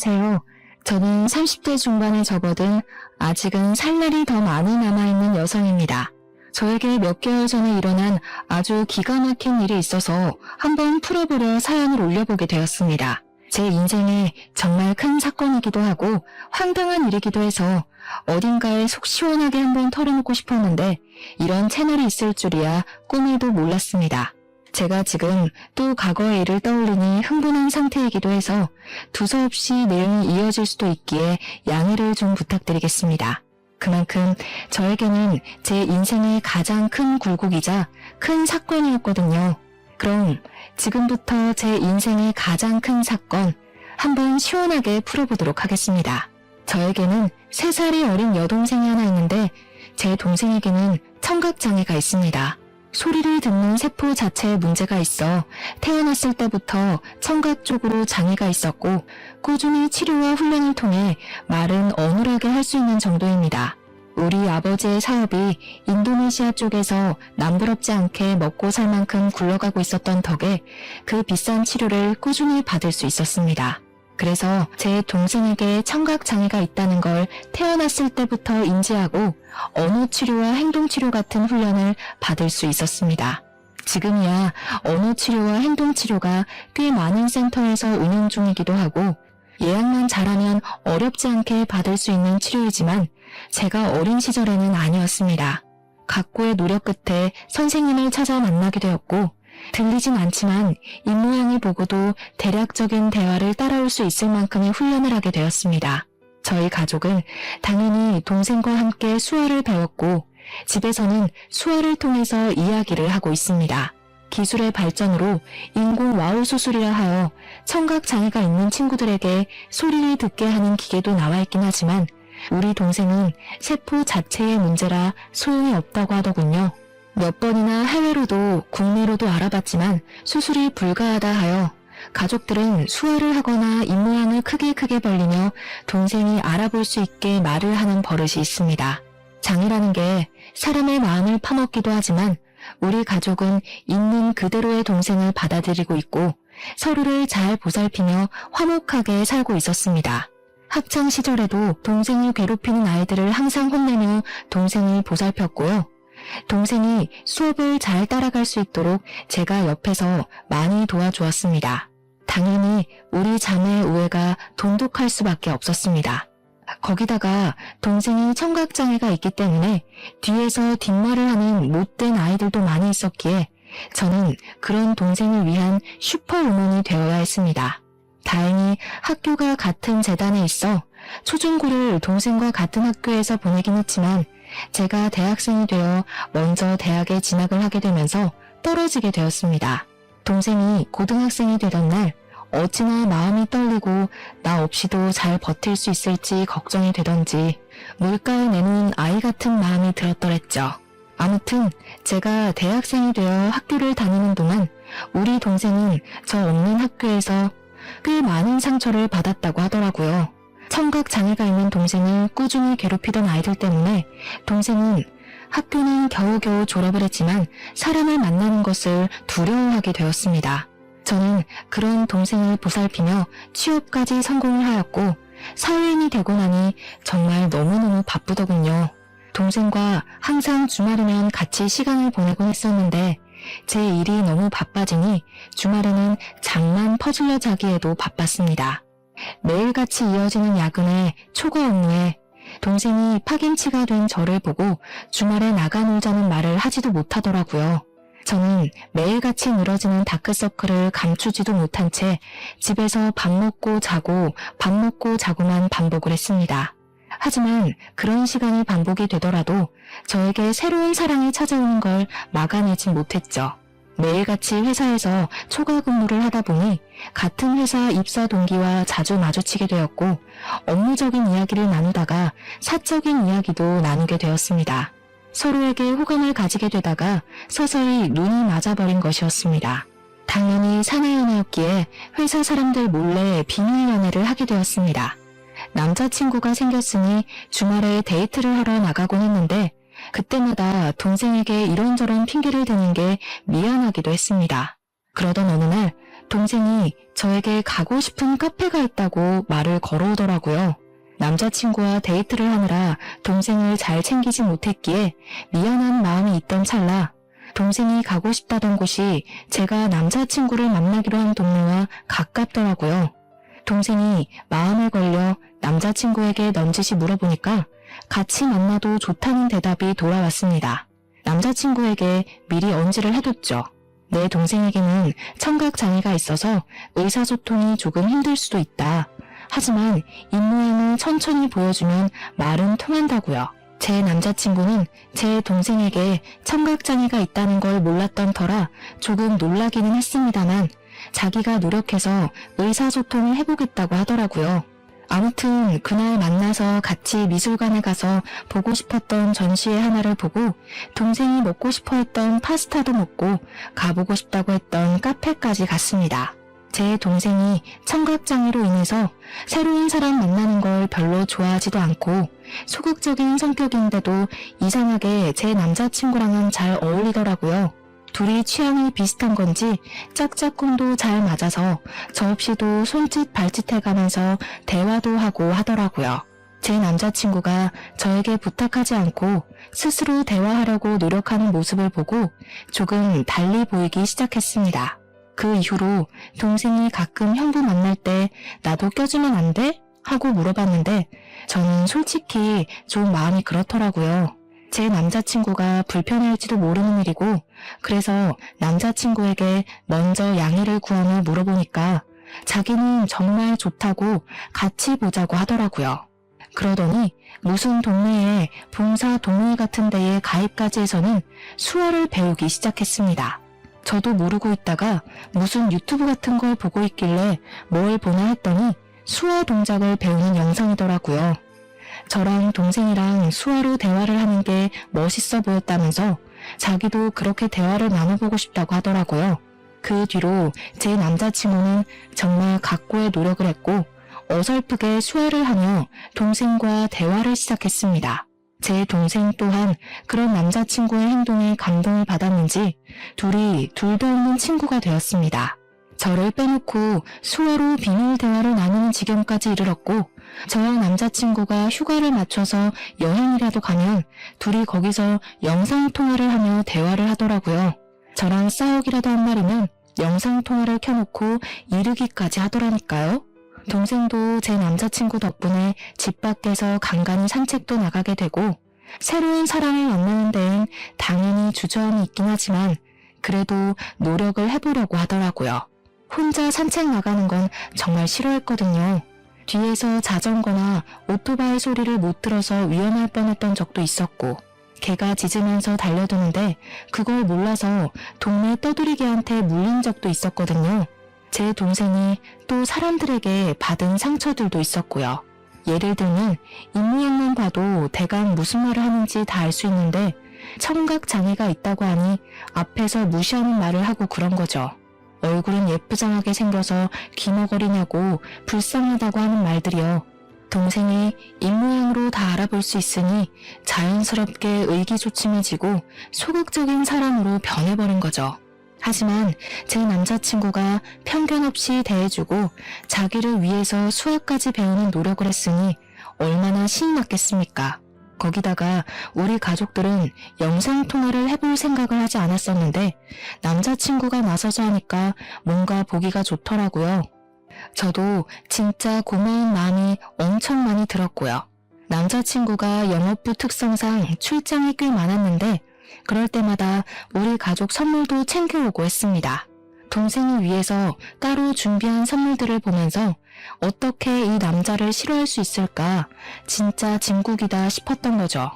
안녕하세요. 저는 30대 중반에 접어든 아직은 살 날이 더 많이 남아있는 여성입니다. 저에게 몇 개월 전에 일어난 아주 기가 막힌 일이 있어서 한번 풀어보려 사연을 올려보게 되었습니다. 제 인생에 정말 큰 사건이기도 하고 황당한 일이기도 해서 어딘가에 속 시원하게 한번 털어놓고 싶었는데 이런 채널이 있을 줄이야 꿈에도 몰랐습니다. 제가 지금 또 과거의 일을 떠올리니 흥분한 상태이기도 해서 두서없이 내용이 이어질 수도 있기에 양해를 좀 부탁드리겠습니다. 그만큼 저에게는 제 인생의 가장 큰 굴곡이자 큰 사건이었거든요. 그럼 지금부터 제 인생의 가장 큰 사건 한번 시원하게 풀어보도록 하겠습니다. 저에게는 3살이 어린 여동생이 하나 있는데 제 동생에게는 청각장애가 있습니다. 소리를 듣는 세포 자체에 문제가 있어 태어났을 때부터 청각 쪽으로 장애가 있었고 꾸준히 치료와 훈련을 통해 말은 어눌하게 할 수 있는 정도입니다. 우리 아버지의 사업이 인도네시아 쪽에서 남부럽지 않게 먹고 살 만큼 굴러가고 있었던 덕에 그 비싼 치료를 꾸준히 받을 수 있었습니다. 그래서 제 동생에게 청각장애가 있다는 걸 태어났을 때부터 인지하고 언어 치료와 행동 치료 같은 훈련을 받을 수 있었습니다. 지금이야 언어 치료와 행동 치료가 꽤 많은 센터에서 운영 중이기도 하고 예약만 잘하면 어렵지 않게 받을 수 있는 치료이지만 제가 어린 시절에는 아니었습니다. 각고의 노력 끝에 선생님을 찾아 만나게 되었고 들리진 않지만 입모양을 보고도 대략적인 대화를 따라올 수 있을 만큼의 훈련을 하게 되었습니다. 저희 가족은 당연히 동생과 함께 수어를 배웠고 집에서는 수어를 통해서 이야기를 하고 있습니다. 기술의 발전으로 인공 와우 수술이라 하여 청각장애가 있는 친구들에게 소리를 듣게 하는 기계도 나와 있긴 하지만 우리 동생은 세포 자체의 문제라 소용이 없다고 하더군요. 몇 번이나 해외로도 국내로도 알아봤지만 수술이 불가하다 하여 가족들은 수어를 하거나 입모양을 크게 벌리며 동생이 알아볼 수 있게 말을 하는 버릇이 있습니다. 장애라는 게 사람의 마음을 파먹기도 하지만 우리 가족은 있는 그대로의 동생을 받아들이고 있고 서로를 잘 보살피며 화목하게 살고 있었습니다. 학창 시절에도 동생을 괴롭히는 아이들을 항상 혼내며 동생을 보살폈고요. 동생이 수업을 잘 따라갈 수 있도록 제가 옆에서 많이 도와주었습니다. 당연히 우리 자매의 우애가 돈독할 수밖에 없었습니다. 거기다가 동생이 청각장애가 있기 때문에 뒤에서 뒷말을 하는 못된 아이들도 많이 있었기에 저는 그런 동생을 위한 슈퍼우먼이 되어야 했습니다. 다행히 학교가 같은 재단에 있어 초중고를 동생과 같은 학교에서 보내긴 했지만 제가 대학생이 되어 먼저 대학에 진학을 하게 되면서 떨어지게 되었습니다. 동생이 고등학생이 되던 날 어찌나 마음이 떨리고 나 없이도 잘 버틸 수 있을지 걱정이 되던지 물가에 내놓은 아이 같은 마음이 들었더랬죠. 아무튼 제가 대학생이 되어 학교를 다니는 동안 우리 동생은 저 없는 학교에서 꽤 많은 상처를 받았다고 하더라고요. 청각장애가 있는 동생을 꾸준히 괴롭히던 아이들 때문에 동생은 학교는 겨우겨우 졸업을 했지만 사람을 만나는 것을 두려워하게 되었습니다. 저는 그런 동생을 보살피며 취업까지 성공을 하였고 사회인이 되고 나니 정말 너무너무 바쁘더군요. 동생과 항상 주말이면 같이 시간을 보내곤 했었는데 제 일이 너무 바빠지니 주말에는 잠만 퍼질러 자기에도 바빴습니다. 매일같이 이어지는 야근에 초과 업무에 동생이 파김치가 된 저를 보고 주말에 나가 놀자는 말을 하지도 못하더라고요. 저는 매일같이 늘어지는 다크서클을 감추지도 못한 채 집에서 밥 먹고 자고만 반복을 했습니다. 하지만 그런 시간이 반복이 되더라도 저에게 새로운 사랑이 찾아오는 걸 막아내지 못했죠. 매일같이 회사에서 초과 근무를 하다 보니 같은 회사 입사 동기와 자주 마주치게 되었고 업무적인 이야기를 나누다가 사적인 이야기도 나누게 되었습니다. 서로에게 호감을 가지게 되다가 서서히 눈이 맞아버린 것이었습니다. 당연히 사내 연애였기에 회사 사람들 몰래 비밀 연애를 하게 되었습니다. 남자친구가 생겼으니 주말에 데이트를 하러 나가곤 했는데 그때마다 동생에게 이런저런 핑계를 대는 게 미안하기도 했습니다. 그러던 어느 날 동생이 저에게 가고 싶은 카페가 있다고 말을 걸어오더라고요. 남자친구와 데이트를 하느라 동생을 잘 챙기지 못했기에 미안한 마음이 있던 찰나 동생이 가고 싶다던 곳이 제가 남자친구를 만나기로 한 동네와 가깝더라고요. 동생이 마음에 걸려 남자친구에게 넌지시 물어보니까 같이 만나도 좋다는 대답이 돌아왔습니다. 남자친구에게 미리 언지를 해뒀죠. 내 동생에게는 청각장애가 있어서 의사소통이 조금 힘들 수도 있다. 하지만 입모양을 천천히 보여주면 말은 통한다고요. 제 남자친구는 제 동생에게 청각장애가 있다는 걸 몰랐던 터라 조금 놀라기는 했습니다만 자기가 노력해서 의사소통을 해보겠다고 하더라고요. 아무튼 그날 만나서 같이 미술관에 가서 보고 싶었던 전시회 하나를 보고 동생이 먹고 싶어 했던 파스타도 먹고 가보고 싶다고 했던 카페까지 갔습니다. 제 동생이 청각장애로 인해서 새로운 사람 만나는 걸 별로 좋아하지도 않고 소극적인 성격인데도 이상하게 제 남자친구랑은 잘 어울리더라고요. 둘이 취향이 비슷한 건지 짝짝꿍도 잘 맞아서 저 없이도 손짓 발짓 해가면서 대화도 하고 하더라고요. 제 남자친구가 저에게 부탁하지 않고 스스로 대화하려고 노력하는 모습을 보고 조금 달리 보이기 시작했습니다. 그 이후로 동생이 가끔 형부 만날 때 나도 껴주면 안 돼? 하고 물어봤는데 저는 솔직히 좀 마음이 그렇더라고요. 제 남자친구가 불편할지도 모르는 일이고 그래서 남자친구에게 먼저 양해를 구하며 물어보니까 자기는 정말 좋다고 같이 보자고 하더라고요. 그러더니 무슨 동네에 봉사 동호회 같은 데에 가입까지 해서는 수어를 배우기 시작했습니다. 저도 모르고 있다가 무슨 유튜브 같은 걸 보고 있길래 뭘 보나 했더니 수어 동작을 배우는 영상이더라고요. 저랑 동생이랑 수어로 대화를 하는 게 멋있어 보였다면서 자기도 그렇게 대화를 나눠보고 싶다고 하더라고요. 그 뒤로 제 남자친구는 정말 각고의 노력을 했고 어설프게 수화를 하며 동생과 대화를 시작했습니다. 제 동생 또한 그런 남자친구의 행동에 감동을 받았는지 둘이 둘도 없는 친구가 되었습니다. 저를 빼놓고 수어로 비밀 대화를 나누는 지경까지 이르렀고 저와 남자친구가 휴가를 맞춰서 여행이라도 가면 둘이 거기서 영상통화를 하며 대화를 하더라고요. 저랑 싸우기라도 한 말이면 영상통화를 켜놓고 이르기까지 하더라니까요. 동생도 제 남자친구 덕분에 집 밖에서 간간히 산책도 나가게 되고 새로운 사람을 만나는 데엔 당연히 주저함이 있긴 하지만 그래도 노력을 해보려고 하더라고요. 혼자 산책 나가는 건 정말 싫어했거든요. 뒤에서 자전거나 오토바이 소리를 못 들어서 위험할 뻔했던 적도 있었고 개가 짖으면서 달려드는데 그걸 몰라서 동네 떠돌이개한테 물린 적도 있었거든요. 제 동생이 또 사람들에게 받은 상처들도 있었고요. 예를 들면 입모양만 봐도 대강 무슨 말을 하는지 다 알 수 있는데 청각장애가 있다고 하니 앞에서 무시하는 말을 하고 그런 거죠. 얼굴은 예쁘장하게 생겨서 기머거리냐고 불쌍하다고 하는 말들이요. 동생이 입모양으로 다 알아볼 수 있으니 자연스럽게 의기소침해지고 소극적인 사람으로 변해버린 거죠. 하지만 제 남자친구가 편견 없이 대해주고 자기를 위해서 수학까지 배우는 노력을 했으니 얼마나 신이 났겠습니까? 거기다가 우리 가족들은 영상통화를 해볼 생각을 하지 않았었는데 남자친구가 나서서 하니까 뭔가 보기가 좋더라고요. 저도 진짜 고마운 마음이 엄청 많이 들었고요. 남자친구가 영업부 특성상 출장이 꽤 많았는데 그럴 때마다 우리 가족 선물도 챙겨오고 했습니다. 동생을 위해서 따로 준비한 선물들을 보면서 어떻게 이 남자를 싫어할 수 있을까 진짜 진국이다 싶었던 거죠.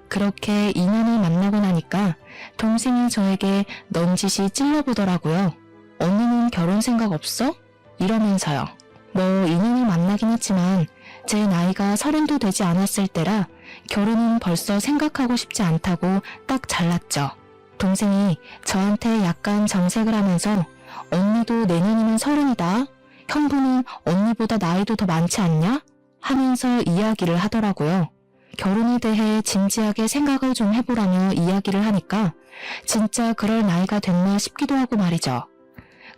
그렇게 인연을 만나고 나니까 동생이 저에게 넌지시 찔러보더라고요. 언니는 결혼 생각 없어? 이러면서요. 뭐 인연을 만나긴 했지만 제 나이가 30도 되지 않았을 때라 결혼은 벌써 생각하고 싶지 않다고 딱 잘랐죠. 동생이 저한테 약간 정색을 하면서 언니도 내년이면 30이다. 형부는 언니보다 나이도 더 많지 않냐? 하면서 이야기를 하더라고요. 결혼에 대해 진지하게 생각을 좀 해보라며 이야기를 하니까 진짜 그럴 나이가 됐나 싶기도 하고 말이죠.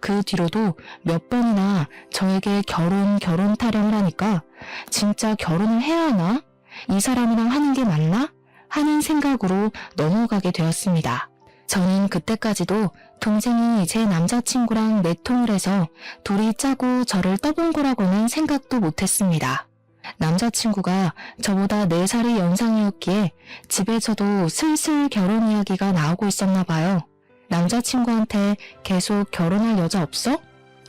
그 뒤로도 몇 번이나 저에게 결혼 타령을 하니까 진짜 결혼을 해야 하나? 이 사람이랑 하는 게 맞나? 하는 생각으로 넘어가게 되었습니다. 저는 그때까지도 동생이 제 남자친구랑 내통을 해서 둘이 짜고 저를 떠본 거라고는 생각도 못했습니다. 남자친구가 저보다 4살이 연상이었기에 집에서도 슬슬 결혼 이야기가 나오고 있었나 봐요. 남자친구한테 계속 결혼할 여자 없어?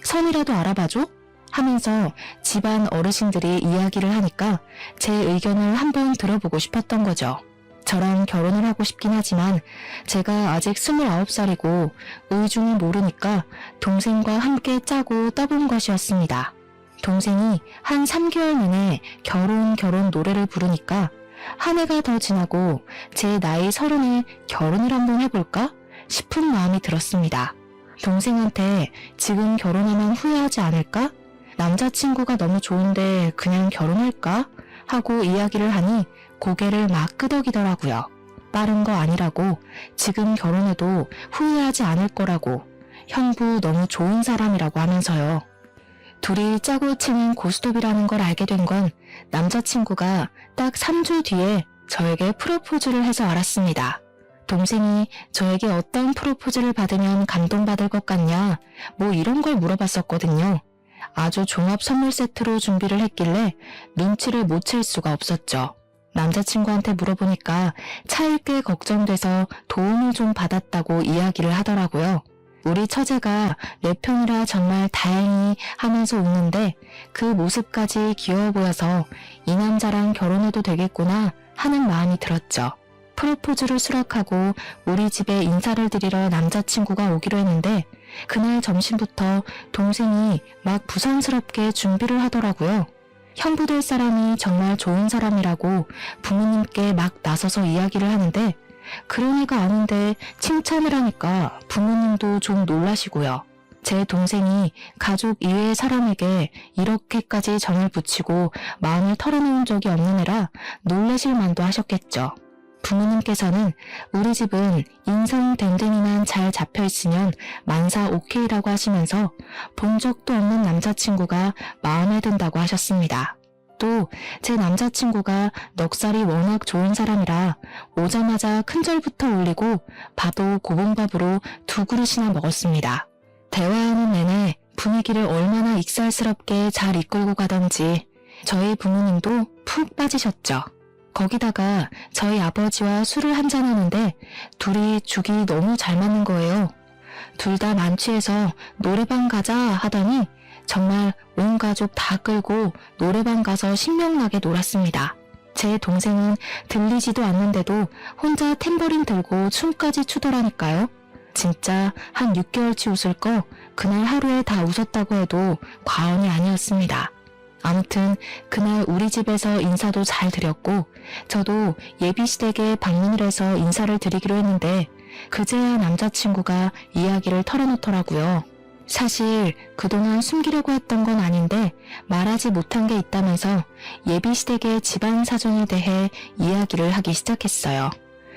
선이라도 알아봐줘? 하면서 집안 어르신들이 이야기를 하니까 제 의견을 한번 들어보고 싶었던 거죠. 저랑 결혼을 하고 싶긴 하지만 제가 아직 29살이고 의중을 모르니까 동생과 함께 짜고 떠본 것이었습니다. 동생이 한 3개월 내내 결혼 노래를 부르니까 한 해가 더 지나고 제 나이 30에 결혼을 한번 해볼까 싶은 마음이 들었습니다. 동생한테 지금 결혼하면 후회하지 않을까? 남자친구가 너무 좋은데 그냥 결혼할까? 하고 이야기를 하니 고개를 막 끄덕이더라고요. 빠른 거 아니라고, 지금 결혼해도 후회하지 않을 거라고, 형부 너무 좋은 사람이라고 하면서요. 둘이 짜고 치는 고스톱이라는 걸 알게 된 건 남자친구가 딱 3주 뒤에 저에게 프로포즈를 해서 알았습니다. 동생이 저에게 어떤 프로포즈를 받으면 감동받을 것 같냐, 뭐 이런 걸 물어봤었거든요. 아주 종합 선물 세트로 준비를 했길래 눈치를 못 챌 수가 없었죠. 남자친구한테 물어보니까 차일게 걱정돼서 도움을 좀 받았다고 이야기를 하더라고요. 우리 처제가 내 편이라 정말 다행히 하면서 웃는데 그 모습까지 귀여워 보여서 이 남자랑 결혼해도 되겠구나 하는 마음이 들었죠. 프로포즈를 수락하고 우리 집에 인사를 드리러 남자친구가 오기로 했는데 그날 점심부터 동생이 막 부산스럽게 준비를 하더라고요. 형부 될 사람이 정말 좋은 사람이라고 부모님께 막 나서서 이야기를 하는데 그런 애가 아닌데 칭찬을 하니까 부모님도 좀 놀라시고요. 제 동생이 가족 이외의 사람에게 이렇게까지 정을 붙이고 마음을 털어놓은 적이 없는 애라 놀라실 만도 하셨겠죠. 부모님께서는 우리 집은 인성 됨됨이만 잘 잡혀있으면 만사 오케이라고 하시면서 본 적도 없는 남자친구가 마음에 든다고 하셨습니다. 또 제 남자친구가 넉살이 워낙 좋은 사람이라 오자마자 큰절부터 올리고 밥도 고봉밥으로 2그릇이나 먹었습니다. 대화하는 내내 분위기를 얼마나 익살스럽게 잘 이끌고 가던지 저희 부모님도 푹 빠지셨죠. 거기다가 저희 아버지와 술을 한잔하는데 둘이 죽이 너무 잘 맞는 거예요. 둘 다 만취해서 노래방 가자 하더니 정말 온 가족 다 끌고 노래방 가서 신명나게 놀았습니다. 제 동생은 들리지도 않는데도 혼자 탬버린 들고 춤까지 추더라니까요. 진짜 한 6개월치 웃을 거 그날 하루에 다 웃었다고 해도 과언이 아니었습니다. 아무튼 그날 우리 집에서 인사도 잘 드렸고 저도 예비시댁에 방문을 해서 인사를 드리기로 했는데 그제야 남자친구가 이야기를 털어놓더라고요. 사실 그동안 숨기려고 했던 건 아닌데 말하지 못한 게 있다면서 예비시댁의 집안 사정에 대해 이야기를 하기 시작했어요.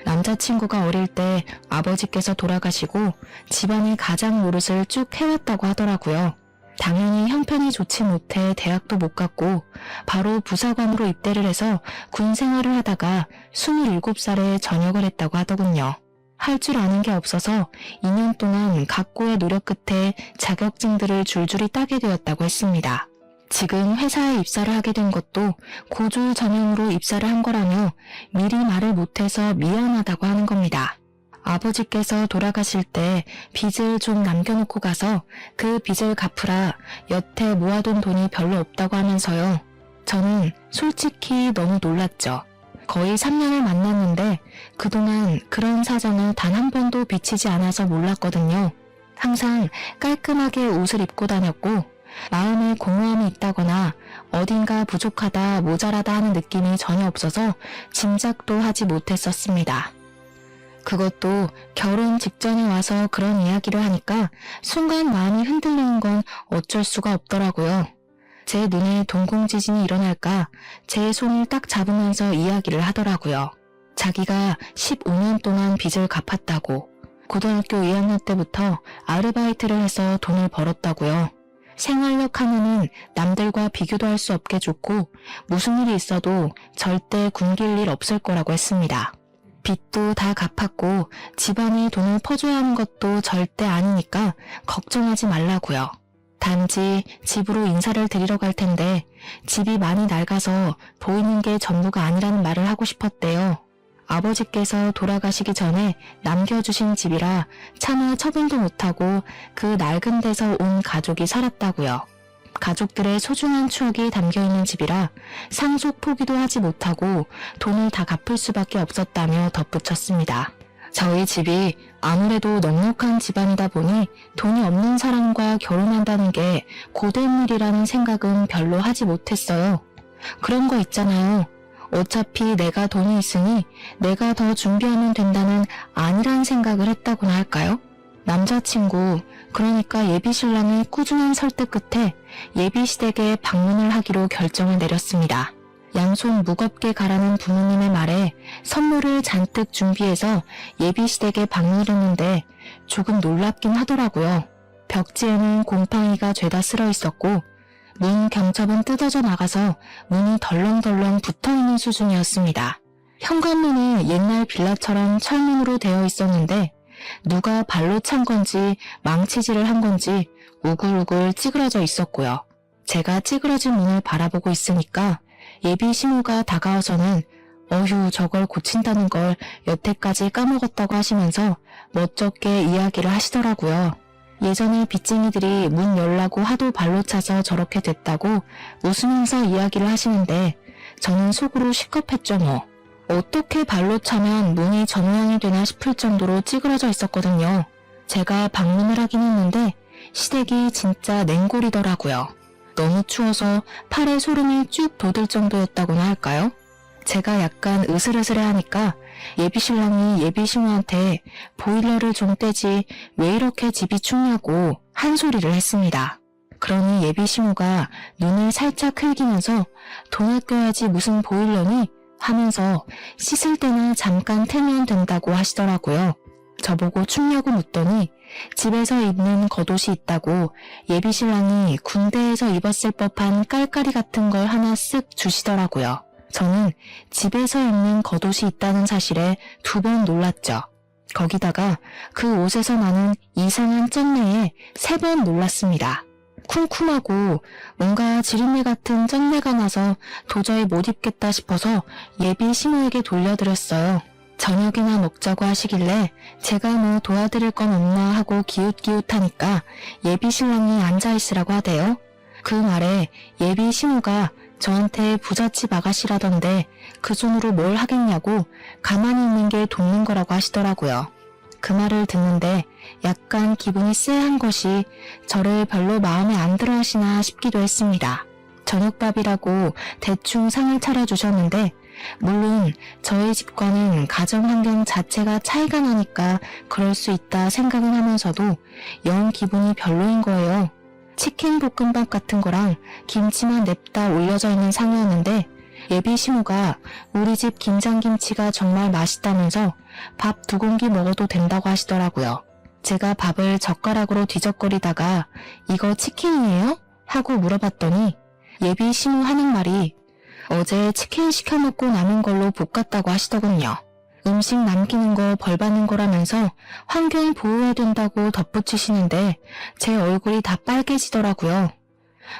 남자친구가 어릴 때 아버지께서 돌아가시고 집안의 가장 노릇을 쭉 해왔다고 하더라고요. 당연히 형편이 좋지 못해 대학도 못 갔고 바로 부사관으로 입대를 해서 군 생활을 하다가 27살에 전역을 했다고 하더군요. 할 줄 아는 게 없어서 2년 동안 각고의 노력 끝에 자격증들을 줄줄이 따게 되었다고 했습니다. 지금 회사에 입사를 하게 된 것도 고졸 전형으로 입사를 한 거라며 미리 말을 못해서 미안하다고 하는 겁니다. 아버지께서 돌아가실 때 빚을 좀 남겨놓고 가서 그 빚을 갚으라 여태 모아둔 돈이 별로 없다고 하면서요. 저는 솔직히 너무 놀랐죠. 거의 3년을 만났는데 그동안 그런 사정을 단 한 번도 비치지 않아서 몰랐거든요. 항상 깔끔하게 옷을 입고 다녔고 마음에 공허함이 있다거나 어딘가 부족하다 모자라다 하는 느낌이 전혀 없어서 짐작도 하지 못했었습니다. 그것도 결혼 직전에 와서 그런 이야기를 하니까 순간 마음이 흔들리는 건 어쩔 수가 없더라고요. 제 눈에 동공지진이 일어날까 제 손을 딱 잡으면서 이야기를 하더라고요. 자기가 15년 동안 빚을 갚았다고, 고등학교 2학년 때부터 아르바이트를 해서 돈을 벌었다고요. 생활력 하나는 남들과 비교도 할 수 없게 좋고 무슨 일이 있어도 절대 굶길 일 없을 거라고 했습니다. 빚도 다 갚았고 집안에 돈을 퍼줘야 하는 것도 절대 아니니까 걱정하지 말라고요. 단지 집으로 인사를 드리러 갈 텐데 집이 많이 낡아서 보이는 게 전부가 아니라는 말을 하고 싶었대요. 아버지께서 돌아가시기 전에 남겨주신 집이라 차마 처분도 못하고 그 낡은 데서 온 가족이 살았다고요. 가족들의 소중한 추억이 담겨있는 집이라 상속 포기도 하지 못하고 돈을 다 갚을 수밖에 없었다며 덧붙였습니다. 저희 집이 아무래도 넉넉한 집안이다 보니 돈이 없는 사람과 결혼한다는 게 고된 일이라는 생각은 별로 하지 못했어요. 그런 거 있잖아요. 어차피 내가 돈이 있으니 내가 더 준비하면 된다는 안일한 생각을 했다고나 할까요? 남자친구, 그러니까 예비신랑의 꾸준한 설득 끝에 예비시댁에 방문을 하기로 결정을 내렸습니다. 양손 무겁게 가라는 부모님의 말에 선물을 잔뜩 준비해서 예비시댁에 방문을 했는데 조금 놀랍긴 하더라고요. 벽지에는 곰팡이가 죄다 쓸어 있었고 문 경첩은 뜯어져 나가서 문이 덜렁덜렁 붙어있는 수준이었습니다. 현관문은 옛날 빌라처럼 철문으로 되어 있었는데 누가 발로 찬 건지 망치질을 한 건지 우글우글 찌그러져 있었고요. 제가 찌그러진 문을 바라보고 있으니까 예비 신우가 다가와서는 어휴 저걸 고친다는 걸 여태까지 까먹었다고 하시면서 멋쩍게 이야기를 하시더라고요. 예전에 빚쟁이들이 문 열라고 하도 발로 차서 저렇게 됐다고 웃으면서 이야기를 하시는데 저는 속으로 시겁했죠 뭐. 어떻게 발로 차면 문이 저 모양이 되나 싶을 정도로 찌그러져 있었거든요. 제가 방문을 하긴 했는데 시댁이 진짜 냉골이더라고요. 너무 추워서 팔에 소름이 쭉 돋을 정도였다고나 할까요? 제가 약간 으슬으슬해하니까 예비신랑이 예비신우한테 보일러를 좀 떼지 왜 이렇게 집이 춥냐고 한 소리를 했습니다. 그러니 예비신우가 눈을 살짝 흘기면서 돈 아껴야지 무슨 보일러니? 하면서 씻을 때나 잠깐 틀면 된다고 하시더라고요. 저보고 춥냐고 묻더니 집에서 입는 겉옷이 있다고 예비신랑이 군대에서 입었을 법한 깔깔이 같은 걸 하나 쓱 주시더라고요. 저는 집에서 입는 겉옷이 있다는 사실에 2번 놀랐죠. 거기다가 그 옷에서 나는 이상한 쩐내에 3번 놀랐습니다. 쿰쿰하고 뭔가 지린내 같은 쩐내가 나서 도저히 못 입겠다 싶어서 예비 신우에게 돌려드렸어요. 저녁이나 먹자고 하시길래 제가 뭐 도와드릴 건 없나 하고 기웃기웃하니까 예비 신랑이 앉아있으라고 하대요. 그 말에 예비 신우가 저한테 부잣집 아가씨라던데 그 손으로 뭘 하겠냐고 가만히 있는 게 돕는 거라고 하시더라고요. 그 말을 듣는데 약간 기분이 쎄한 것이 저를 별로 마음에 안 들어 하시나 싶기도 했습니다. 저녁밥이라고 대충 상을 차려주셨는데 물론 저희 집과는 가정 환경 자체가 차이가 나니까 그럴 수 있다 생각은 하면서도 영 기분이 별로인 거예요. 치킨 볶음밥 같은 거랑 김치만 냅다 올려져 있는 상이었는데 예비 신우가 우리 집 김장김치가 정말 맛있다면서 밥 2공기 먹어도 된다고 하시더라고요. 제가 밥을 젓가락으로 뒤적거리다가 이거 치킨이에요? 하고 물어봤더니 예비 신우 하는 말이 어제 치킨 시켜 먹고 남은 걸로 볶았다고 하시더군요. 음식 남기는 거 벌 받는 거라면서 환경 보호해야 된다고 덧붙이시는데 제 얼굴이 다 빨개지더라고요.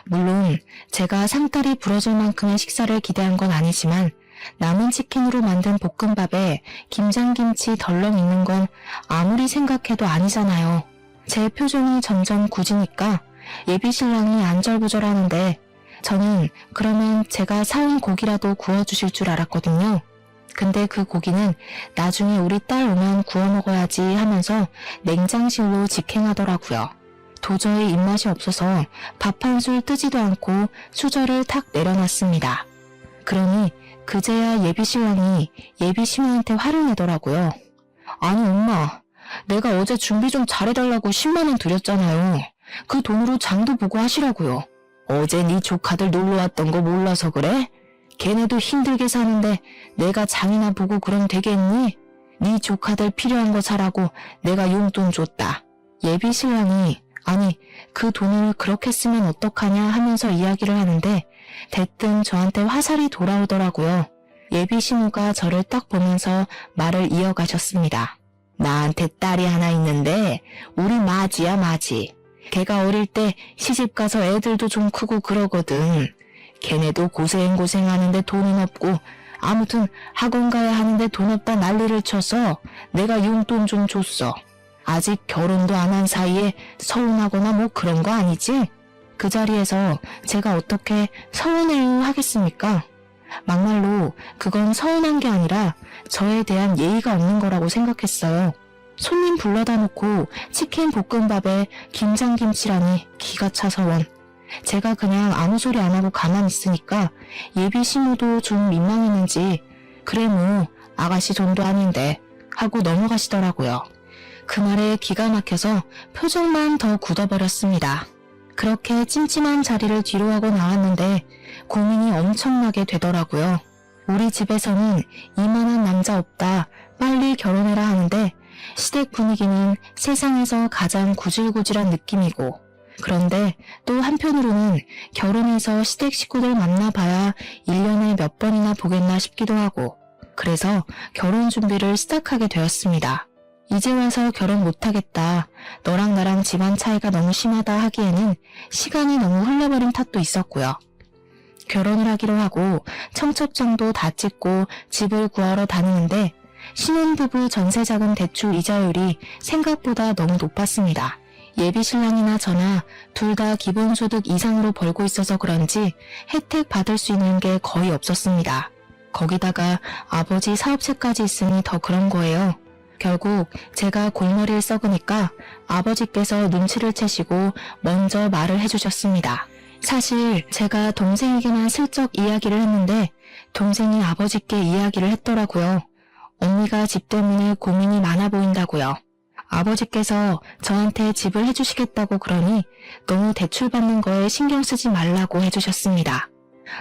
물론 제가 상다리 부러질 만큼의 식사를 기대한 건 아니지만 남은 치킨으로 만든 볶음밥에 김장김치 덜렁 있는 건 아무리 생각해도 아니잖아요. 제 표정이 점점 굳으니까 예비신랑이 안절부절하는데 저는 그러면 제가 사온 고기라도 구워주실 줄 알았거든요. 근데 그 고기는 나중에 우리 딸 오면 구워 먹어야지 하면서 냉장실로 직행하더라고요. 도저히 입맛이 없어서 밥 한 술 뜨지도 않고 수저를 탁 내려놨습니다. 그러니 그제야 예비신랑이 예비신우한테 화를 내더라고요. 아니 엄마, 내가 어제 준비 좀 잘해달라고 10만 원 드렸잖아요. 그 돈으로 장도 보고 하시라고요. 어제 네 조카들 놀러왔던 거 몰라서 그래? 걔네도 힘들게 사는데 내가 장이나 보고 그럼 되겠니? 네 조카들 필요한 거 사라고 내가 용돈 줬다. 예비 신랑이 아니 그 돈을 그렇게 쓰면 어떡하냐 하면서 이야기를 하는데 대뜸 저한테 화살이 돌아오더라고요. 예비 신우가 저를 딱 보면서 말을 이어가셨습니다. 나한테 딸이 하나 있는데 우리 마지야 마지. 걔가 어릴 때 시집가서 애들도 좀 크고 그러거든. 걔네도 고생하는데 돈은 없고 아무튼 학원 가야 하는데 돈 없다 난리를 쳐서 내가 용돈 좀 줬어. 아직 결혼도 안 한 사이에 서운하거나 뭐 그런 거 아니지? 그 자리에서 제가 어떻게 서운해요 하겠습니까? 막말로 그건 서운한 게 아니라 저에 대한 예의가 없는 거라고 생각했어요. 손님 불러다 놓고 치킨 볶음밥에 김장김치라니 기가 차서 원. 제가 그냥 아무 소리 안 하고 가만히 있으니까 예비 신우도 좀 민망했는지 그래 뭐 아가씨 돈도 아닌데 하고 넘어가시더라고요. 그 말에 기가 막혀서 표정만 더 굳어버렸습니다. 그렇게 찜찜한 자리를 뒤로하고 나왔는데 고민이 엄청나게 되더라고요. 우리 집에서는 이만한 남자 없다 빨리 결혼해라 하는데 시댁 분위기는 세상에서 가장 구질구질한 느낌이고 그런데 또 한편으로는 결혼해서 시댁 식구들 만나봐야 1년에 몇 번이나 보겠나 싶기도 하고 그래서 결혼 준비를 시작하게 되었습니다. 이제 와서 결혼 못하겠다. 너랑 나랑 집안 차이가 너무 심하다 하기에는 시간이 너무 흘러버린 탓도 있었고요. 결혼을 하기로 하고 청첩장도 다 찍고 집을 구하러 다니는데 신혼부부 전세자금 대출 이자율이 생각보다 너무 높았습니다. 예비 신랑이나 저나 둘 다 기본소득 이상으로 벌고 있어서 그런지 혜택 받을 수 있는 게 거의 없었습니다. 거기다가 아버지 사업체까지 있으니 더 그런 거예요. 결국 제가 골머리를 썩으니까 아버지께서 눈치를 채시고 먼저 말을 해주셨습니다. 사실 제가 동생에게만 슬쩍 이야기를 했는데 동생이 아버지께 이야기를 했더라고요. 언니가 집 때문에 고민이 많아 보인다고요. 아버지께서 저한테 집을 해주시겠다고 그러니 너무 대출받는 거에 신경 쓰지 말라고 해주셨습니다.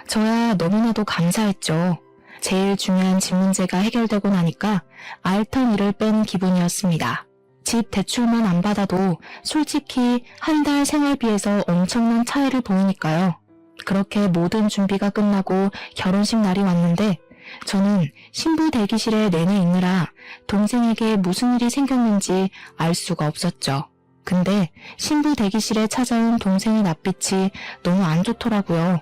저야 너무나도 감사했죠. 제일 중요한 집 문제가 해결되고 나니까 알턴 일을 뺀 기분이었습니다. 집 대출만 안 받아도 솔직히 한 달 생활비에서 엄청난 차이를 보이니까요. 그렇게 모든 준비가 끝나고 결혼식 날이 왔는데 저는 신부 대기실에 내내 있느라 동생에게 무슨 일이 생겼는지 알 수가 없었죠. 근데 신부 대기실에 찾아온 동생의 낯빛이 너무 안 좋더라고요.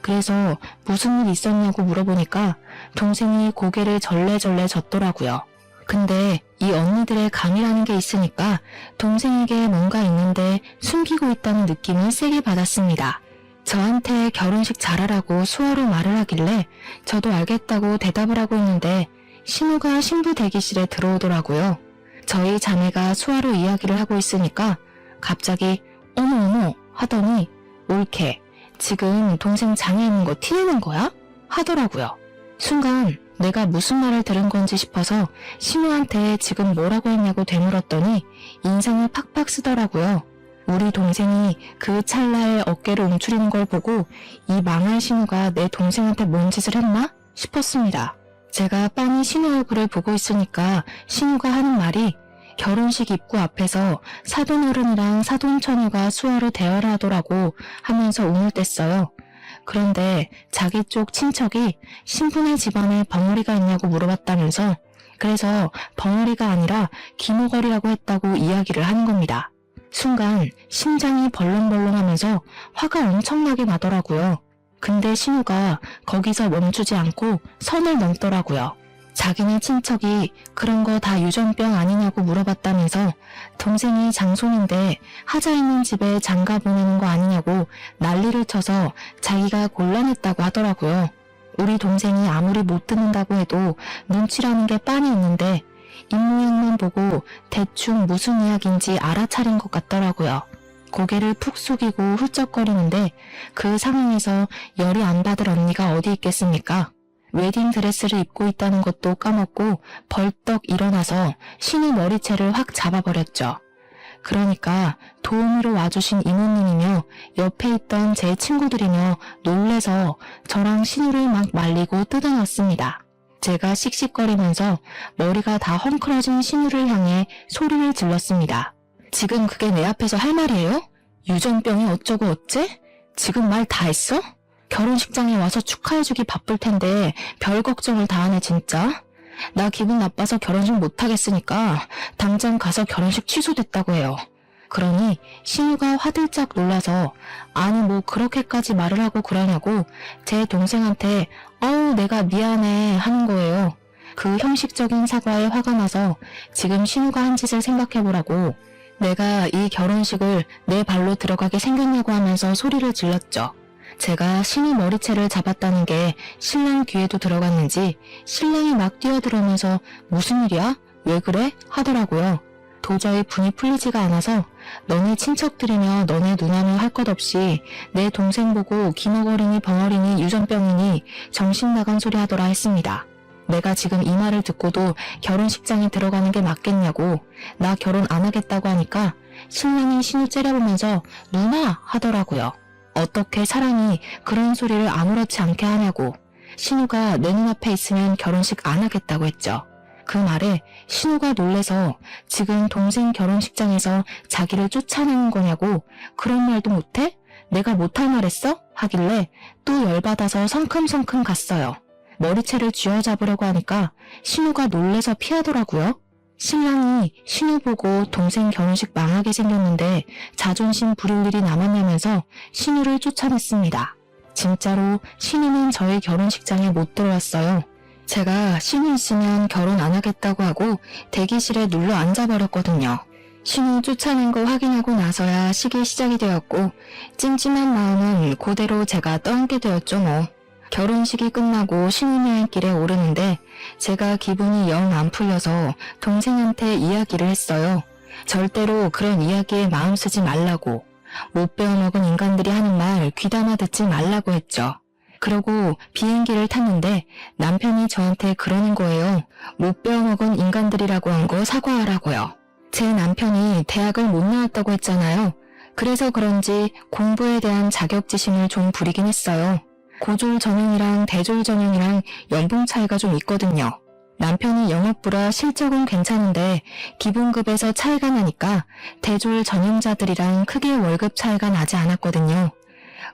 그래서 무슨 일 있었냐고 물어보니까 동생이 고개를 절레절레 젓더라고요. 근데 이 언니들의 감이라는 게 있으니까 동생에게 뭔가 있는데 숨기고 있다는 느낌을 세게 받았습니다. 저한테 결혼식 잘하라고 수화로 말을 하길래 저도 알겠다고 대답을 하고 있는데 신우가 신부 대기실에 들어오더라고요. 저희 자매가 수화로 이야기를 하고 있으니까 갑자기 어머 하더니 옳게 지금 동생 장애 있는 거 티내는 거야? 하더라고요. 순간 내가 무슨 말을 들은 건지 싶어서 신우한테 지금 뭐라고 했냐고 되물었더니 인상을 팍팍 쓰더라고요. 우리 동생이 그 찰나에 어깨를 움츠리는 걸 보고 이 망할 신우가 내 동생한테 뭔 짓을 했나 싶었습니다. 제가 빤히 신우 얼굴을 보고 있으니까 신우가 하는 말이 결혼식 입구 앞에서 사돈어른이랑 사돈처녀가 수화로 대화를 하더라고 하면서 운을 뗐어요. 그런데 자기 쪽 친척이 신부네 집안에 벙어리가 있냐고 물어봤다면서 그래서 벙어리가 아니라 기모거리라고 했다고 이야기를 하는 겁니다. 순간 심장이 벌렁벌렁하면서 화가 엄청나게 나더라고요. 근데 신우가 거기서 멈추지 않고 선을 넘더라고요. 자기네 친척이 그런 거 다 유전병 아니냐고 물어봤다면서 동생이 장손인데 하자 있는 집에 장가 보내는 거 아니냐고 난리를 쳐서 자기가 곤란했다고 하더라고요. 우리 동생이 아무리 못 듣는다고 해도 눈치라는 게 빤히 있는데 입모양만 보고 대충 무슨 이야기인지 알아차린 것 같더라고요. 고개를 푹 숙이고 훌쩍거리는데 그 상황에서 열이 안 받을 언니가 어디 있겠습니까? 웨딩드레스를 입고 있다는 것도 까먹고 벌떡 일어나서 신우 머리채를 확 잡아버렸죠. 그러니까 도우미로 와주신 이모님이며 옆에 있던 제 친구들이며 놀래서 저랑 신우를 막 말리고 뜯어놨습니다. 제가 씩씩거리면서 머리가 다 헝클어진 신우를 향해 소리를 질렀습니다. 지금 그게 내 앞에서 할 말이에요? 유전병이 어쩌고 어째? 지금 말 다 했어? 결혼식장에 와서 축하해주기 바쁠 텐데 별 걱정을 다 하네 진짜. 나 기분 나빠서 결혼식 못하겠으니까 당장 가서 결혼식 취소됐다고 해요. 그러니 신우가 화들짝 놀라서 아니 뭐 그렇게까지 말을 하고 그러냐고 제 동생한테 어우 내가 미안해 하는 거예요. 그 형식적인 사과에 화가 나서 지금 신우가 한 짓을 생각해보라고 내가 이 결혼식을 내 발로 들어가게 생겼냐고 하면서 소리를 질렀죠. 제가 신우 머리채를 잡았다는 게 신랑 귀에도 들어갔는지 신랑이 막 뛰어들어오면서 무슨 일이야? 왜 그래? 하더라고요. 도저히 분이 풀리지가 않아서 너네 친척들이며 너네 누나며 할 것 없이 내 동생 보고 기머거리니 벙어리니 유전병이니 정신 나간 소리 하더라 했습니다. 내가 지금 이 말을 듣고도 결혼식장에 들어가는 게 맞겠냐고 나 결혼 안 하겠다고 하니까 신랑이 신우 째려보면서 누나 하더라고요. 어떻게 사람이 그런 소리를 아무렇지 않게 하냐고 신우가 내 눈앞에 있으면 결혼식 안 하겠다고 했죠. 그 말에 신우가 놀래서 지금 동생 결혼식장에서 자기를 쫓아내는 거냐고 그런 말도 못해? 내가 못할 말 했어? 하길래 또 열받아서 성큼성큼 갔어요. 머리채를 쥐어잡으려고 하니까 신우가 놀래서 피하더라고요. 신랑이 신우 보고 동생 결혼식 망하게 생겼는데 자존심 부릴 일이 남았냐면서 신우를 쫓아냈습니다. 진짜로 신우는 저희 결혼식장에 못 들어왔어요. 제가 신우 있으면 결혼 안 하겠다고 하고 대기실에 눌러 앉아버렸거든요. 신우 쫓아낸 거 확인하고 나서야 식이 시작이 되었고 찜찜한 마음은 그대로 제가 떠안게 되었죠 뭐. 결혼식이 끝나고 신혼여행길에 오르는데 제가 기분이 영 안 풀려서 동생한테 이야기를 했어요. 절대로 그런 이야기에 마음 쓰지 말라고. 못 배워먹은 인간들이 하는 말 귀담아 듣지 말라고 했죠. 그러고 비행기를 탔는데 남편이 저한테 그러는 거예요. 못 배워먹은 인간들이라고 한 거 사과하라고요. 제 남편이 대학을 못 나왔다고 했잖아요. 그래서 그런지 공부에 대한 자격지심을 좀 부리긴 했어요. 고졸 전형이랑 대졸 전형이랑 연봉 차이가 좀 있거든요. 남편이 영업부라 실적은 괜찮은데 기본급에서 차이가 나니까 대졸 전형자들이랑 크게 월급 차이가 나지 않았거든요.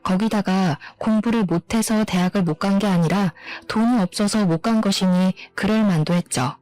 거기다가 공부를 못해서 대학을 못 간 게 아니라 돈이 없어서 못 간 것이니 그럴 만도 했죠.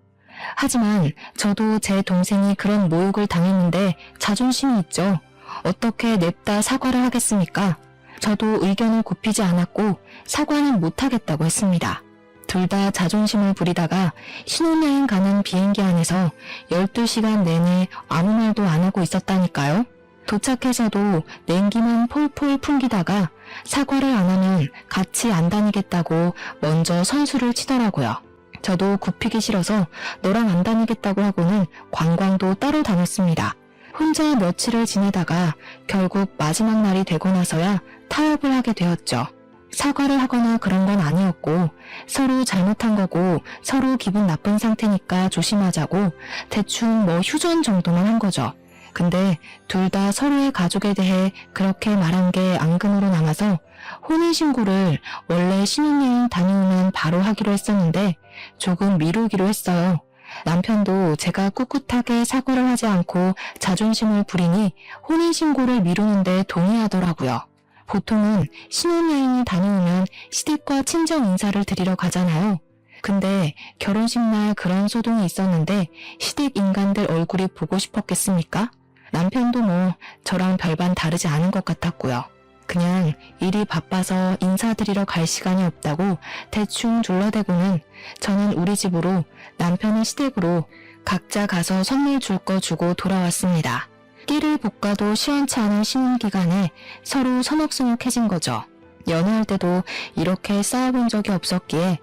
하지만 저도 제 동생이 그런 모욕을 당했는데 자존심이 있죠. 어떻게 냅다 사과를 하겠습니까? 저도 의견을 굽히지 않았고 사과는 못하겠다고 했습니다. 둘 다 자존심을 부리다가 신혼여행 가는 비행기 안에서 12시간 내내 아무 말도 안 하고 있었다니까요. 도착해서도 냉기만 폴폴 풍기다가 사과를 안 하면 같이 안 다니겠다고 먼저 선수를 치더라고요. 저도 굽히기 싫어서 너랑 안 다니겠다고 하고는 관광도 따로 다녔습니다. 혼자 며칠을 지내다가 결국 마지막 날이 되고 나서야 타협을 하게 되었죠. 사과를 하거나 그런 건 아니었고 서로 잘못한 거고 서로 기분 나쁜 상태니까 조심하자고 대충 뭐 휴전 정도만 한 거죠. 근데 둘 다 서로의 가족에 대해 그렇게 말한 게 앙금으로 남아서 혼인신고를 원래 신혼여행 다녀오면 바로 하기로 했었는데 조금 미루기로 했어요. 남편도 제가 꿋꿋하게 사과를 하지 않고 자존심을 부리니 혼인신고를 미루는데 동의하더라고요. 보통은 신혼여행을 다녀오면 시댁과 친정 인사를 드리러 가잖아요. 근데 결혼식 날 그런 소동이 있었는데 시댁 인간들 얼굴이 보고 싶었겠습니까? 남편도 뭐 저랑 별반 다르지 않은 것 같았고요. 그냥 일이 바빠서 인사드리러 갈 시간이 없다고 대충 둘러대고는 저는 우리 집으로 남편은 시댁으로 각자 가서 선물 줄 거 주고 돌아왔습니다. 끼를 볶아도 시원치 않은 신혼기간에 서로 서먹서먹해진 거죠. 연애할 때도 이렇게 싸워본 적이 없었기에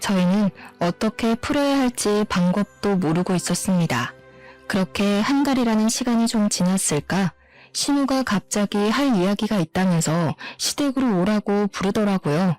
저희는 어떻게 풀어야 할지 방법도 모르고 있었습니다. 그렇게 한 달이라는 시간이 좀 지났을까 신우가 갑자기 할 이야기가 있다면서 시댁으로 오라고 부르더라고요.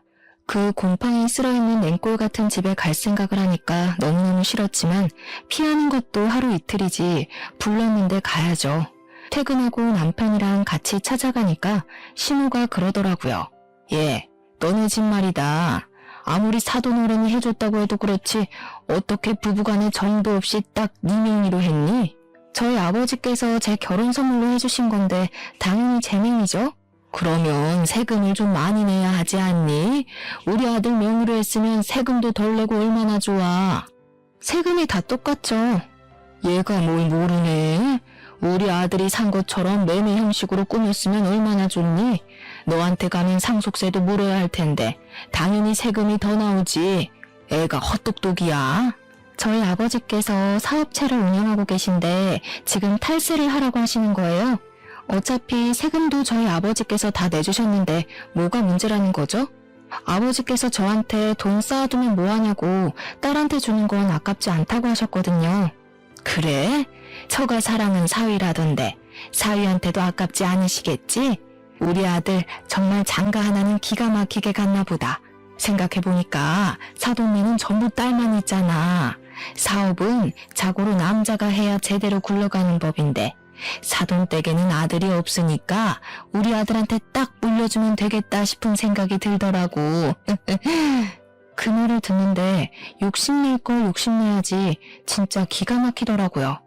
그 곰팡이 쓸어있는 냉골 같은 집에 갈 생각을 하니까 너무너무 싫었지만 피하는 것도 하루 이틀이지 불렀는데 가야죠. 퇴근하고 남편이랑 같이 찾아가니까 신우가 그러더라고요. 얘, 너네 집 말이다. 아무리 사돈어른이 해줬다고 해도 그렇지 어떻게 부부간에 정도 없이 딱 네 명의로 했니? 저희 아버지께서 제 결혼 선물로 해주신 건데 당연히 제 명의죠? 그러면 세금을 좀 많이 내야 하지 않니? 우리 아들 명의로 했으면 세금도 덜 내고 얼마나 좋아. 세금이 다 똑같죠. 얘가 뭘 모르네. 우리 아들이 산 것처럼 매매 형식으로 꾸몄으면 얼마나 좋니? 너한테 가면 상속세도 물어야 할 텐데 당연히 세금이 더 나오지. 애가 헛똑똑이야. 저희 아버지께서 사업체를 운영하고 계신데 지금 탈세를 하라고 하시는 거예요. 어차피 세금도 저희 아버지께서 다 내주셨는데 뭐가 문제라는 거죠? 아버지께서 저한테 돈 쌓아두면 뭐하냐고 딸한테 주는 건 아깝지 않다고 하셨거든요. 그래? 처가 사랑은 사위라던데 사위한테도 아깝지 않으시겠지? 우리 아들 정말 장가 하나는 기가 막히게 갔나 보다. 생각해보니까 사돈네는 전부 딸만 있잖아. 사업은 자고로 남자가 해야 제대로 굴러가는 법인데 사돈댁에는 아들이 없으니까 우리 아들한테 딱 물려주면 되겠다 싶은 생각이 들더라고. 그 말을 듣는데 욕심낼 걸 욕심내야지 진짜 기가 막히더라고요.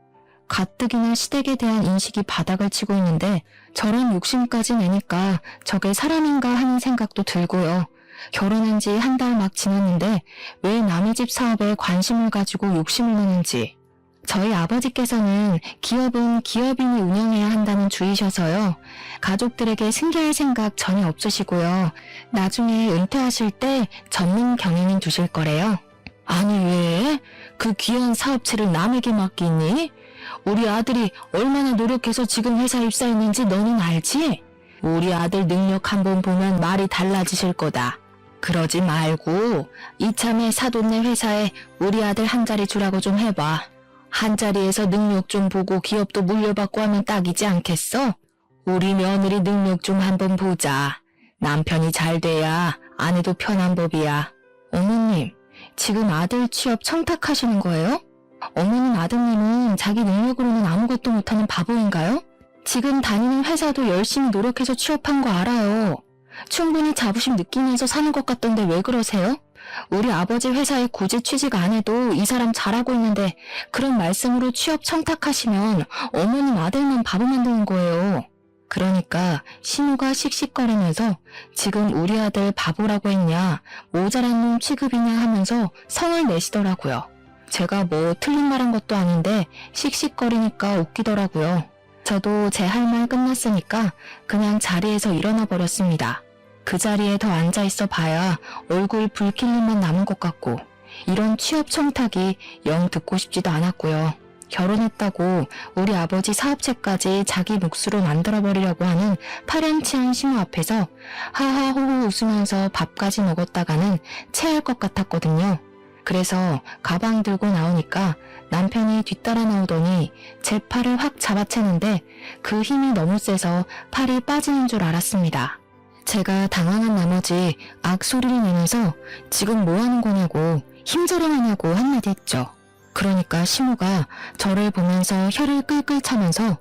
가뜩이나 시댁에 대한 인식이 바닥을 치고 있는데 저런 욕심까지 내니까 저게 사람인가 하는 생각도 들고요. 결혼한 지 한 달 막 지났는데 왜 남의 집 사업에 관심을 가지고 욕심을 내는지. 저희 아버지께서는 기업은 기업인이 운영해야 한다는 주의셔서요. 가족들에게 승계할 생각 전혀 없으시고요. 나중에 은퇴하실 때 전문 경영인 두실 거래요. 아니 왜? 그 귀한 사업체를 남에게 맡기니? 우리 아들이 얼마나 노력해서 지금 회사 입사했는지 너는 알지? 우리 아들 능력 한번 보면 말이 달라지실 거다. 그러지 말고 이참에 사돈네 회사에 우리 아들 한 자리 주라고 좀 해봐. 한 자리에서 능력 좀 보고 기업도 물려받고 하면 딱이지 않겠어? 우리 며느리 능력 좀 한번 보자. 남편이 잘 돼야 아내도 편한 법이야. 어머님, 지금 아들 취업 청탁하시는 거예요? 어머님 아드님은 자기 능력으로는 아무것도 못하는 바보인가요? 지금 다니는 회사도 열심히 노력해서 취업한 거 알아요. 충분히 자부심 느끼면서 사는 것 같던데 왜 그러세요? 우리 아버지 회사에 굳이 취직 안 해도 이 사람 잘하고 있는데 그런 말씀으로 취업 청탁하시면 어머님 아들만 바보 만드는 거예요. 그러니까 신우가 씩씩거리면서 지금 우리 아들 바보라고 했냐, 모자란 놈 취급이냐 하면서 성을 내시더라고요. 제가 뭐 틀린 말 한 것도 아닌데 씩씩거리니까 웃기더라고요. 저도 제 할 말 끝났으니까 그냥 자리에서 일어나 버렸습니다. 그 자리에 더 앉아있어 봐야 얼굴 붉힐 일만 남은 것 같고 이런 취업 청탁이 영 듣고 싶지도 않았고요. 결혼했다고 우리 아버지 사업체까지 자기 몫으로 만들어버리려고 하는 파렴치한 신우 앞에서 하하호호 웃으면서 밥까지 먹었다가는 체할 것 같았거든요. 그래서 가방 들고 나오니까 남편이 뒤따라 나오더니 제 팔을 확 잡아채는데 그 힘이 너무 세서 팔이 빠지는 줄 알았습니다. 제가 당황한 나머지 악소리를 내면서 지금 뭐 하는 거냐고 힘저름하냐고 한마디 했죠. 그러니까 시모가 저를 보면서 혀를 끌끌 차면서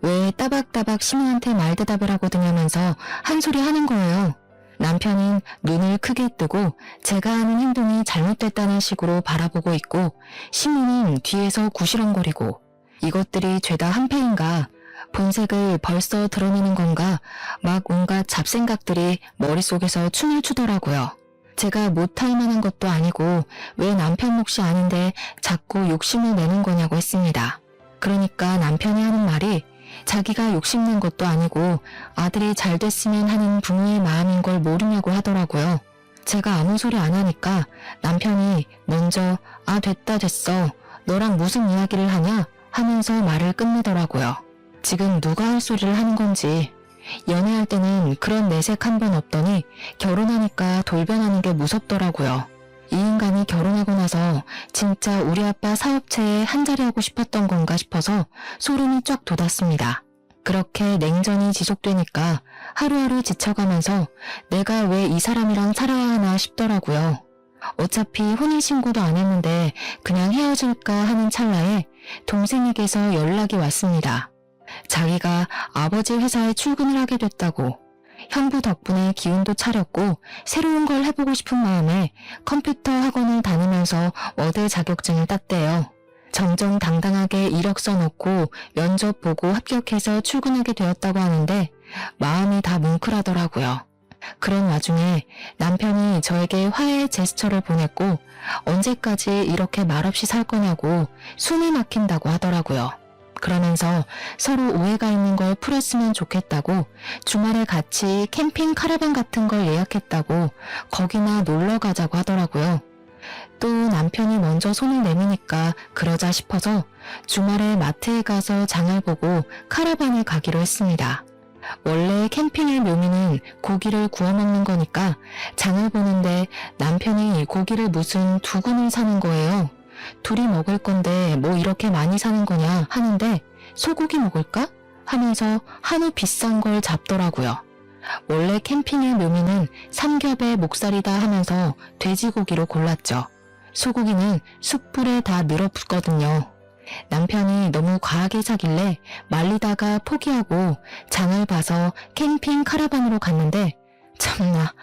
왜 따박따박 시모한테 말대답을 하거든요 하면서 한 소리 하는 거예요. 남편은 눈을 크게 뜨고 제가 하는 행동이 잘못됐다는 식으로 바라보고 있고 시모는 뒤에서 구시렁거리고 이것들이 죄다 한패인가 본색을 벌써 드러내는 건가 막 온갖 잡생각들이 머릿속에서 춤을 추더라고요. 제가 못할 만한 것도 아니고 왜 남편 몫이 아닌데 자꾸 욕심을 내는 거냐고 했습니다. 그러니까 남편이 하는 말이 자기가 욕심낸 것도 아니고 아들이 잘 됐으면 하는 부모의 마음인 걸 모르냐고 하더라고요. 제가 아무 소리 안 하니까 남편이 먼저 아 됐어 너랑 무슨 이야기를 하냐 하면서 말을 끝내더라고요. 지금 누가 할 소리를 하는 건지. 연애할 때는 그런 내색 한 번 없더니 결혼하니까 돌변하는 게 무섭더라고요. 이 인간이 결혼하고 나서 진짜 우리 아빠 사업체에 한자리 하고 싶었던 건가 싶어서 소름이 쫙 돋았습니다. 그렇게 냉전이 지속되니까 하루하루 지쳐가면서 내가 왜 이 사람이랑 살아야 하나 싶더라고요. 어차피 혼인신고도 안 했는데 그냥 헤어질까 하는 찰나에 동생에게서 연락이 왔습니다. 자기가 아버지 회사에 출근을 하게 됐다고. 형부 덕분에 기운도 차렸고 새로운 걸 해보고 싶은 마음에 컴퓨터 학원을 다니면서 워드 자격증을 땄대요. 정정당당하게 이력서 넣고 면접 보고 합격해서 출근하게 되었다고 하는데 마음이 다 뭉클하더라고요. 그런 와중에 남편이 저에게 화해 제스처를 보냈고 언제까지 이렇게 말없이 살 거냐고 숨이 막힌다고 하더라고요. 그러면서 서로 오해가 있는 걸 풀었으면 좋겠다고 주말에 같이 캠핑 카라반 같은 걸 예약했다고 거기나 놀러 가자고 하더라고요. 또 남편이 먼저 손을 내미니까 그러자 싶어서 주말에 마트에 가서 장을 보고 카라반에 가기로 했습니다. 원래 캠핑의 묘미는 고기를 구워 먹는 거니까 장을 보는데 남편이 고기를 무슨 2근을 사는 거예요. 둘이 먹을 건데 뭐 이렇게 많이 사는 거냐 하는데 소고기 먹을까? 하면서 한우 비싼 걸 잡더라고요. 원래 캠핑의 묘미는 삼겹의 목살이다 하면서 돼지고기로 골랐죠. 소고기는 숯불에 다 늘어붙거든요. 남편이 너무 과하게 사길래 말리다가 포기하고 장을 봐서 캠핑 카라반으로 갔는데 참나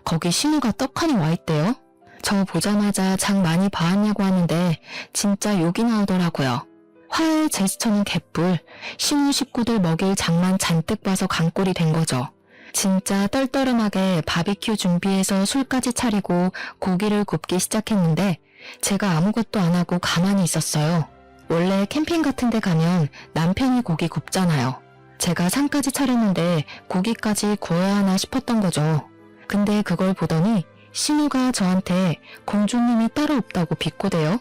거기 신우가 떡하니 와있대요. 저 보자마자 장 많이 봐왔냐고 하는데 진짜 욕이 나오더라고요. 화해 제스처는 개뿔, 신우 식구들 먹일 장만 잔뜩 봐서 강꼴이 된 거죠. 진짜 떨떠름하게 바비큐 준비해서 술까지 차리고 고기를 굽기 시작했는데 제가 아무것도 안 하고 가만히 있었어요. 원래 캠핑 같은 데 가면 남편이 고기 굽잖아요. 제가 상까지 차렸는데 고기까지 구워야 하나 싶었던 거죠. 근데 그걸 보더니 신우가 저한테 공주님이 따로 없다고 비꼬대요.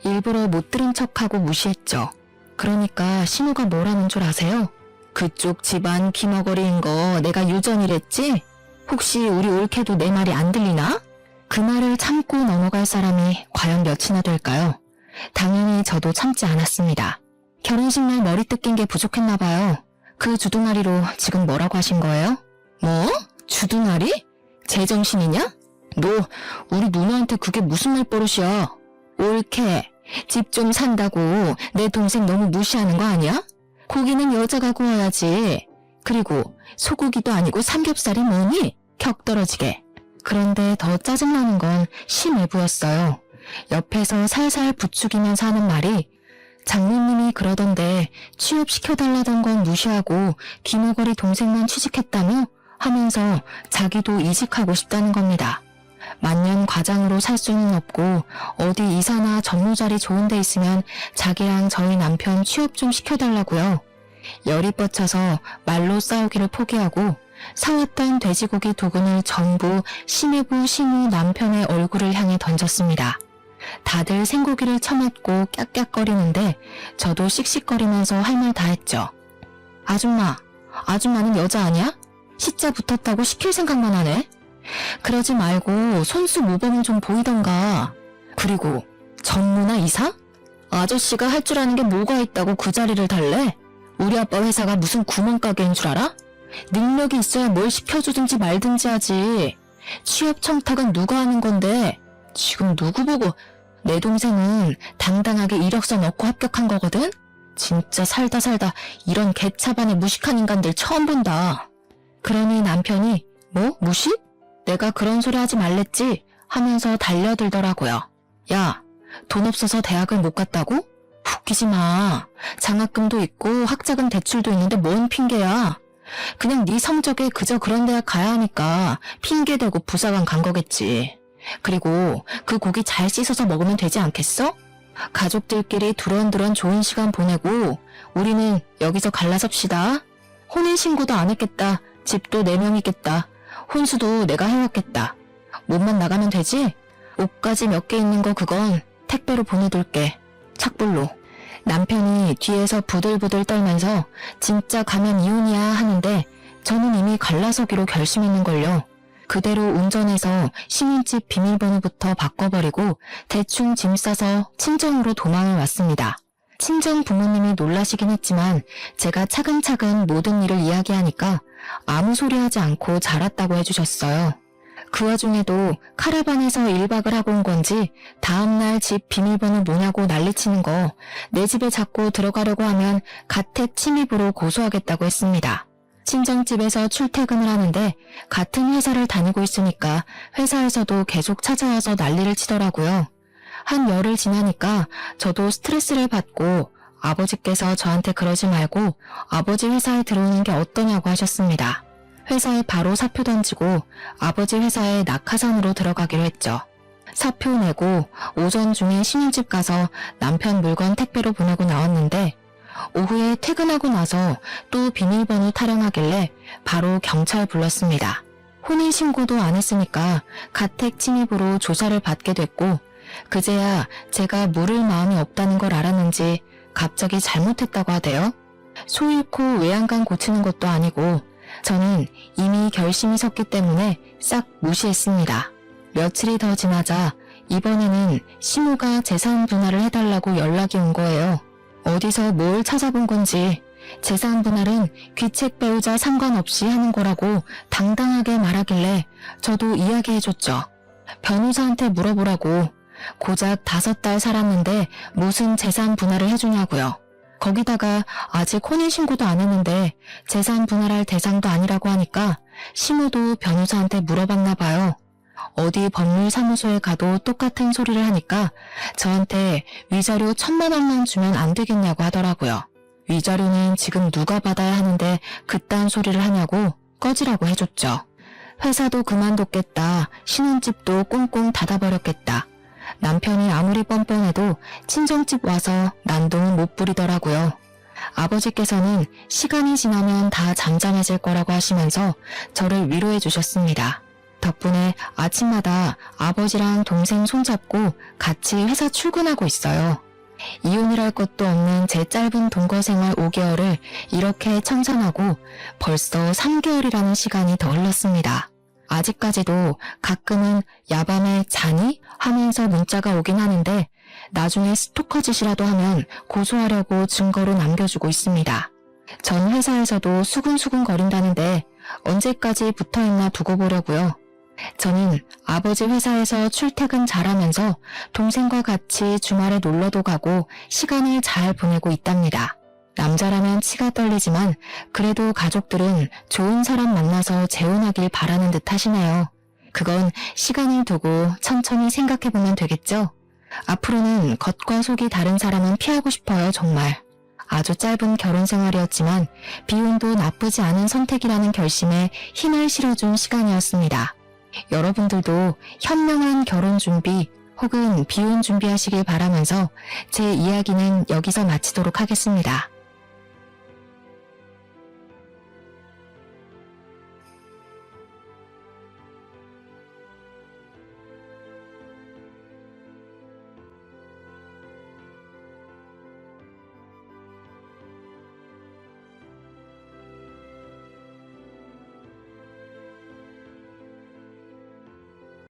일부러 못 들은 척하고 무시했죠. 그러니까 신우가 뭐라는 줄 아세요? 그쪽 집안 귀머거리인 거 내가 유전이랬지? 혹시 우리 올케도 내 말이 안 들리나? 그 말을 참고 넘어갈 사람이 과연 몇이나 될까요? 당연히 저도 참지 않았습니다. 결혼식 날 머리 뜯긴 게 부족했나 봐요. 그 주둥아리로 지금 뭐라고 하신 거예요? 뭐? 주둥아리? 제정신이냐? 너 우리 누나한테 그게 무슨 말버릇이야? 올케, 집 좀 산다고 내 동생 너무 무시하는 거 아니야? 고기는 여자가 구워야지. 그리고 소고기도 아니고 삼겹살이 뭐니? 격 떨어지게. 그런데 더 짜증나는 건 심외부였어요. 옆에서 살살 부추기면서 하는 말이 장모님이 그러던데 취업시켜달라던 건 무시하고 귀머거리 동생만 취직했다며? 하면서 자기도 이직하고 싶다는 겁니다. 만년 과장으로 살 수는 없고 어디 이사나 전무자리 좋은 데 있으면 자기랑 저희 남편 취업 좀 시켜달라고요. 열이 뻗쳐서 말로 싸우기를 포기하고 사왔던 돼지고기 2근을 전부 심해부 신우 남편의 얼굴을 향해 던졌습니다. 다들 생고기를 처맞고 깍깍거리는데 저도 씩씩거리면서 할 말 다 했죠. 아줌마는 여자 아니야? 시자 붙었다고 시킬 생각만 하네? 그러지 말고 손수 모범은 좀 보이던가. 그리고 전무나 이사? 아저씨가 할 줄 아는 게 뭐가 있다고 그 자리를 달래? 우리 아빠 회사가 무슨 구멍가게인 줄 알아? 능력이 있어야 뭘 시켜주든지 말든지 하지. 취업 청탁은 누가 하는 건데 지금 누구 보고. 내 동생은 당당하게 이력서 넣고 합격한 거거든? 진짜 살다 이런 개차반의 무식한 인간들 처음 본다. 그러니 남편이 뭐? 무식? 내가 그런 소리 하지 말랬지? 하면서 달려들더라고요. 야, 돈 없어서 대학을 못 갔다고? 웃기지 마. 장학금도 있고 학자금 대출도 있는데 뭔 핑계야. 그냥 네 성적에 그저 그런 대학 가야 하니까 핑계대고 부사관 간 거겠지. 그리고 그 고기 잘 씻어서 먹으면 되지 않겠어? 가족들끼리 두런두런 좋은 시간 보내고 우리는 여기서 갈라섭시다. 혼인신고도 안 했겠다. 집도 4명이겠다. 혼수도 내가 해왔겠다. 몸만 나가면 되지? 옷까지 몇 개 있는 거 그건 택배로 보내둘게. 착불로. 남편이 뒤에서 부들부들 떨면서 진짜 가면 이혼이야 하는데 저는 이미 갈라서기로 결심했는걸요. 그대로 운전해서 신혼집 비밀번호부터 바꿔버리고 대충 짐 싸서 친정으로 도망을 왔습니다. 친정 부모님이 놀라시긴 했지만 제가 차근차근 모든 일을 이야기하니까 아무 소리 하지 않고 잘 왔다고 해주셨어요. 그 와중에도 카라반에서 1박을 하고 온 건지 다음날 집 비밀번호 뭐냐고 난리치는 거 내 집에 자꾸 들어가려고 하면 가택 침입으로 고소하겠다고 했습니다. 친정집에서 출퇴근을 하는데 같은 회사를 다니고 있으니까 회사에서도 계속 찾아와서 난리를 치더라고요. 한 열흘 지나니까 저도 스트레스를 받고 아버지께서 저한테 그러지 말고 아버지 회사에 들어오는 게 어떠냐고 하셨습니다. 회사에 바로 사표 던지고 아버지 회사에 낙하산으로 들어가기로 했죠. 사표 내고 오전 중에 신혼집 가서 남편 물건 택배로 보내고 나왔는데 오후에 퇴근하고 나서 또 비밀번호 타령하길래 바로 경찰 불렀습니다. 혼인신고도 안 했으니까 가택 침입으로 조사를 받게 됐고 그제야 제가 물을 마음이 없다는 걸 알았는지 갑자기 잘못했다고 하대요. 소 잃고 외양간 고치는 것도 아니고 저는 이미 결심이 섰기 때문에 싹 무시했습니다. 며칠이 더 지나자 이번에는 시모가 재산 분할을 해달라고 연락이 온 거예요. 어디서 뭘 찾아본 건지 재산 분할은 귀책 배우자 상관없이 하는 거라고 당당하게 말하길래 저도 이야기해줬죠. 변호사한테 물어보라고. 고작 5달 살았는데 무슨 재산 분할을 해주냐고요. 거기다가 아직 혼인신고도 안 했는데 재산 분할할 대상도 아니라고 하니까 시모도 변호사한테 물어봤나 봐요. 어디 법률사무소에 가도 똑같은 소리를 하니까 저한테 위자료 1,000만 원만 주면 안 되겠냐고 하더라고요. 위자료는 지금 누가 받아야 하는데 그딴 소리를 하냐고 꺼지라고 해줬죠. 회사도 그만뒀겠다. 신혼집도 꽁꽁 닫아버렸겠다. 남편이 아무리 뻔뻔해도 친정집 와서 난동은 못 부리더라고요. 아버지께서는 시간이 지나면 다 잠잠해질 거라고 하시면서 저를 위로해 주셨습니다. 덕분에 아침마다 아버지랑 동생 손잡고 같이 회사 출근하고 있어요. 이혼이랄 것도 없는 제 짧은 동거 생활 5개월을 이렇게 청산하고 벌써 3개월이라는 시간이 더 흘렀습니다. 아직까지도 가끔은 야밤에 자니? 하면서 문자가 오긴 하는데 나중에 스토커 짓이라도 하면 고소하려고 증거로 남겨주고 있습니다. 전 회사에서도 수근수근 거린다는데 언제까지 붙어있나 두고 보려고요. 저는 아버지 회사에서 출퇴근 잘하면서 동생과 같이 주말에 놀러도 가고 시간을 잘 보내고 있답니다. 남자라면 치가 떨리지만 그래도 가족들은 좋은 사람 만나서 재혼하길 바라는 듯 하시네요. 그건 시간을 두고 천천히 생각해보면 되겠죠? 앞으로는 겉과 속이 다른 사람은 피하고 싶어요, 정말. 아주 짧은 결혼 생활이었지만 비혼도 나쁘지 않은 선택이라는 결심에 힘을 실어준 시간이었습니다. 여러분들도 현명한 결혼 준비 혹은 비혼 준비하시길 바라면서 제 이야기는 여기서 마치도록 하겠습니다.